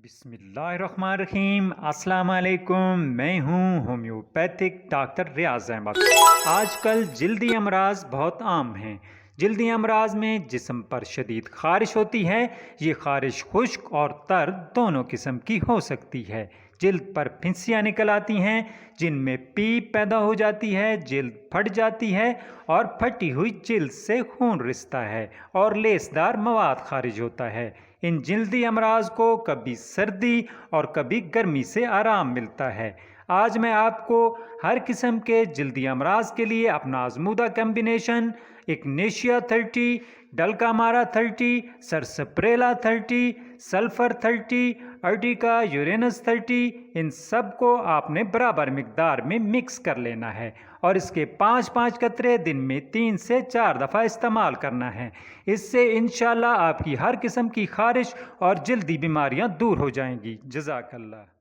بسم اللہ الرحمن الرحیم۔ السلام علیکم، میں ہوں ہومیوپیتھک ڈاکٹر ریاض احمد۔ آج کل جلدی امراض بہت عام ہیں۔ جلدی امراض میں جسم پر شدید خارش ہوتی ہے۔ یہ خارش خشک اور تر دونوں قسم کی ہو سکتی ہے۔ جلد پر پھنسیاں نکل آتی ہیں جن میں پیپ پیدا ہو جاتی ہے، جلد پھٹ جاتی ہے اور پھٹی ہوئی جلد سے خون رستا ہے اور لیسدار مواد خارج ہوتا ہے۔ ان جلدی امراض کو کبھی سردی اور کبھی گرمی سے آرام ملتا ہے۔ آج میں آپ کو ہر قسم کے جلدی امراض کے لیے اپنا آزمودہ کمبینیشن اگنیشیا 30، ڈلکامارا 30، سرسپریلا 30، سلفر 30، ارٹیکا یورینس 30، ان سب کو آپ نے برابر مقدار میں مکس کر لینا ہے اور اس کے 5 قطرے دن میں 3 سے 4 دفعہ استعمال کرنا ہے۔ اس سے انشاءاللہ آپ کی ہر قسم کی خارش اور جلدی بیماریاں دور ہو جائیں گی۔ جزاک اللہ۔